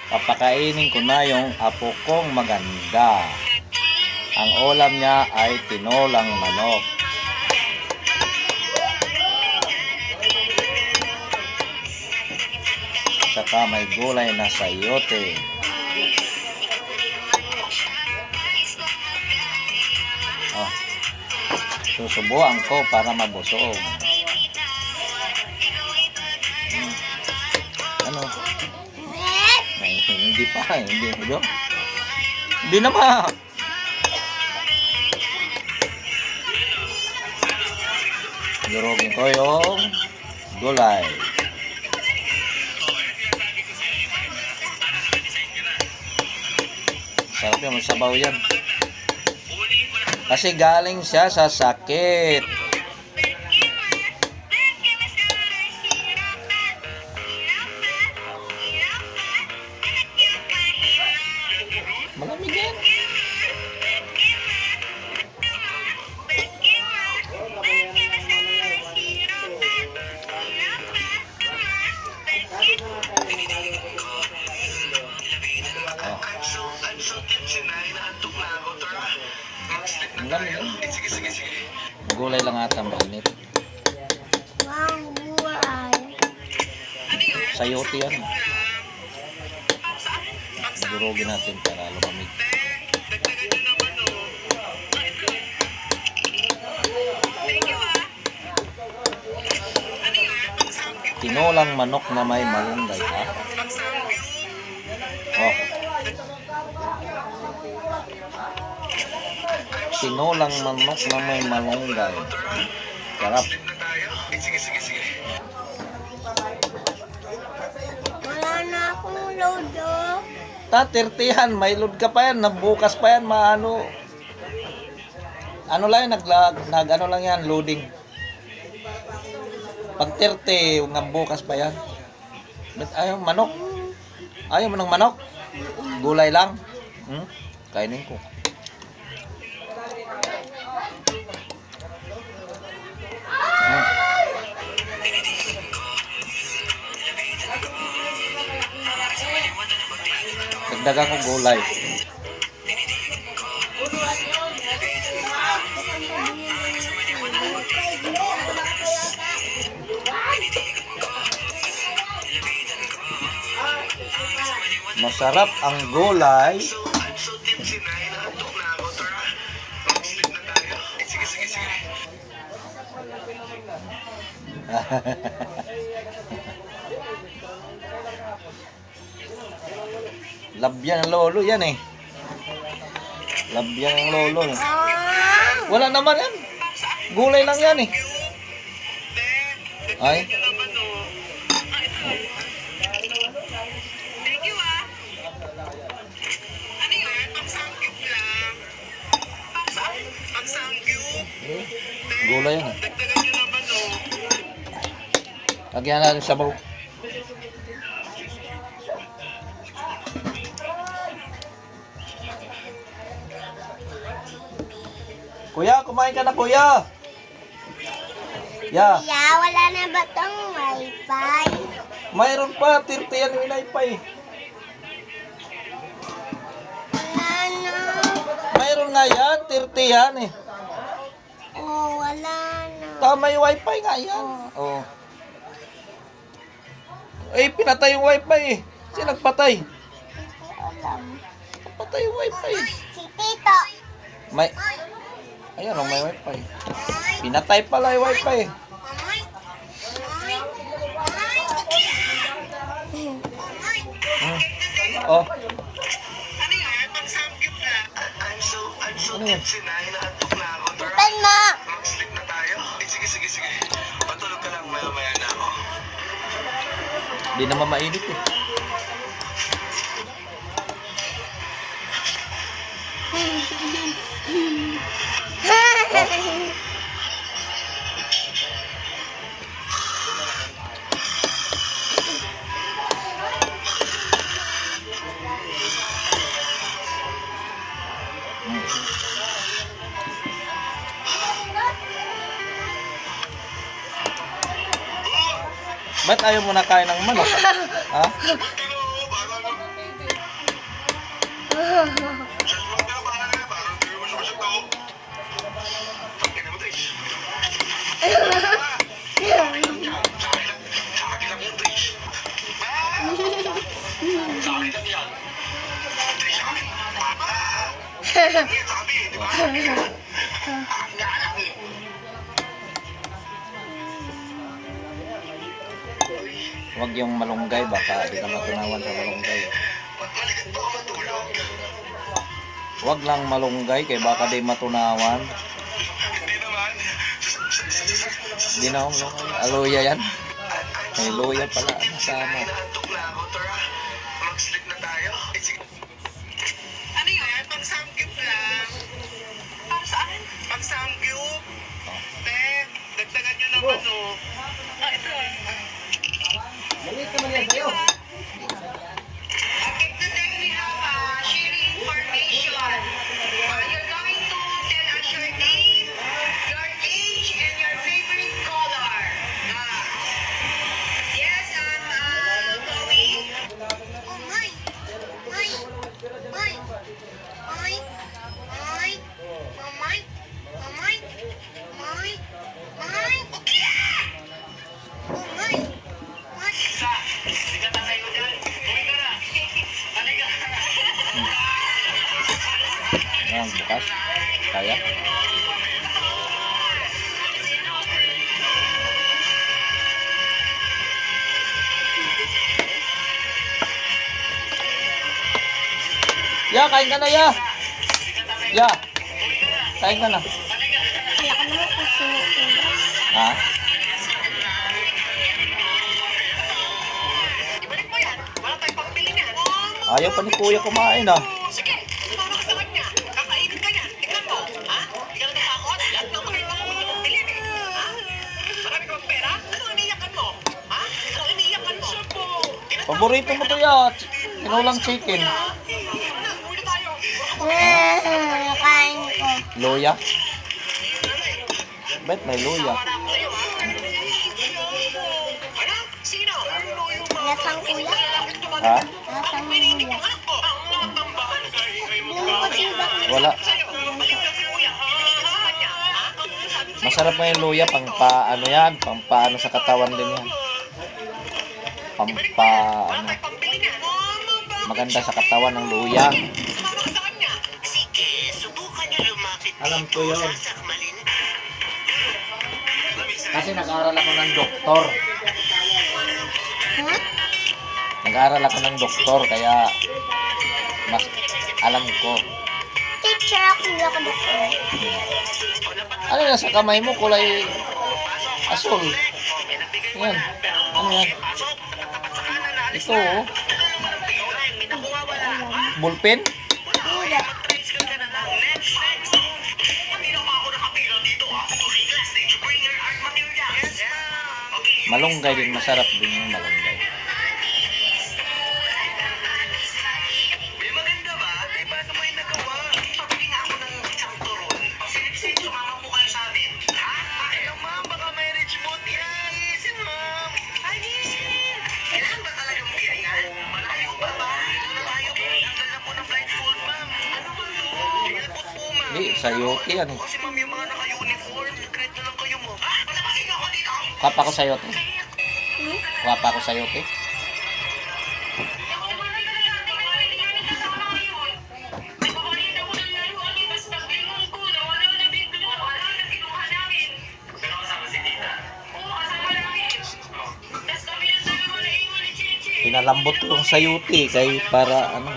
Papakainin ko na yung apo kong maganda. Ang ulam niya ay tinolang manok. Saka may gulay na sayote. Oh, susubuan ko para mabusog. Ano? Hindi pa, hindi mo. Hindi naman. Durugin ko yung gulay. Sarap yung sabaw yan. Kasi galing siya sa sakit. Malamig yan. Ang lamig yan. Gulay lang ata mainit. Sayote yan. Durugin natin para lumamig. Tinolang manok na may malunggay, ha? Oh. Tinolang manok na may malunggay. Sarap. Wala na akong load, oh. Tatirtihan, may load ka pa yan. Nabukas pa yan, maano. Ano lang yan, ano lang yan, loading. Pag 30, nabukas pa yan. Ayaw, manok. Ayaw mo ng manok? Gulay lang. Kainin ko. Dagdagan ko gulay. Masarap ang gulay. Labyan ng lolo yan eh. Labyan ng lolo eh. Wala naman yan. Gulay lang yan eh. Ay. Gulay yan eh. Lagyan natin sabaw. Kuya, kumain ka na kuya. Ya. Kuya, wala na ba tong wifi? Mayroon pa, 30 yan yung wifi. Wala na. Mayroon nga yan, 30 yan eh. Oh, wala na. Tama yung wifi nga yan. Oh. Eh, pinatay yung wifi eh. Sino nagpatay? Hindi ko alam. Patay yung wifi. Si Tito. May... Ayan o, may wifi. Pinatay pala yung wifi. Oh. Ano yan? Tutan mo. Hindi naman mainit eh. Ba't ayaw mo na kain ng manok? Ha? Huwag yung malunggay, baka di ka matunawan sa malunggay. Huwag lang malunggay, kaya baka di matunawan. Hindi na ako malunggay. Aloya yan. May luya pala. Nasama. Mag-slip na tayo. Ano yun? Pang-samgyup lang. Para saan? Pang-samgyup. Te, dagdagan nyo ng ano. Ito. Thank you, ha. Okay, today we have sharing information. You're going to tell us your name, your age, and your favorite color. Yes, Chloe. Oh my. My. My. My. My. My. My. My. My. Okay! Oh my. My. Isa, hindi ka tatay ko dyan. Uwi ka na. Halika. Ang bukas. Kaya. Ya, kain ka na, ya. Ya. Kain ka na. Wala ka naman kung sinutulas. Ha? Ibalik mo yan. Wala tayong pambili niyan. Ayaw pa ni kuya kumain, ah. Sige, para ka sa kanya. Kakainin ka niyan. Tignan mo. Ha? Hindi ka na natakot. Lahat ng mga ibang gusto mong bilhin eh. Ha? Marami ka bang pera? Ano ang iniyakan mo? Ha? Ano ang iniyakan mo? Paborito mo to, ya. Tinulang chicken. Huli tayo. Kain ko. Luya. Bet may luya. Wala ako sa'yo, ha? Ano? Sino? Lasang kuya. Ha? Lasang kuya. Ang mga tambahan. Hindi mo kasi ba? Wala. Sa'yo. Balik ka si kuya. Sa kanya. Ha? Sabi ko sa'yo. Masarap nga yung luya. Pang paano yan. Pang paano sa katawan din yan. Pang Wala paano. tayong pambili niyan. Maganda sa katawan ng luya. Para ka sa kanya. Sige, subukan niyo lumapit Alam ko dito. yun. Sasakmalin. Kasi nag-aaral ako ng doktor. Ha? Nag-aaral ako ng doktor. Kaya mas alam ko. Teacher ako, hindi ako doktor. Ano yan sa kamay mo? Kulay asul. Yan. Ano yan? Ito oh. Bullpen? Hindi. Malunggay din. Masarap din yung malunggay. May maganda ba? Di ba ito mo yung nagawa? Pabili nga ako ng isang turon. Silip-silip, sumama po kayo sa amin. Ha? Ayaw, ma'am. Baka may rich mood yan. Easy, ma'am. Ay, kailangan ba talagang biyayan? Malayo pa ba? Dito na tayo. Tanggal na po ng blindfold, ma'am. Ano ba ito? Airport po, ma'am. Hindi, sayote yan eh. Kasi ma'am, yung mga naka-uniform, secret na lang kayo mo. Ha? Palabasin ako dito. Kwapa ko sayote. Kwapa ko sayote. Pinalambot ko yung sayote kay para ano.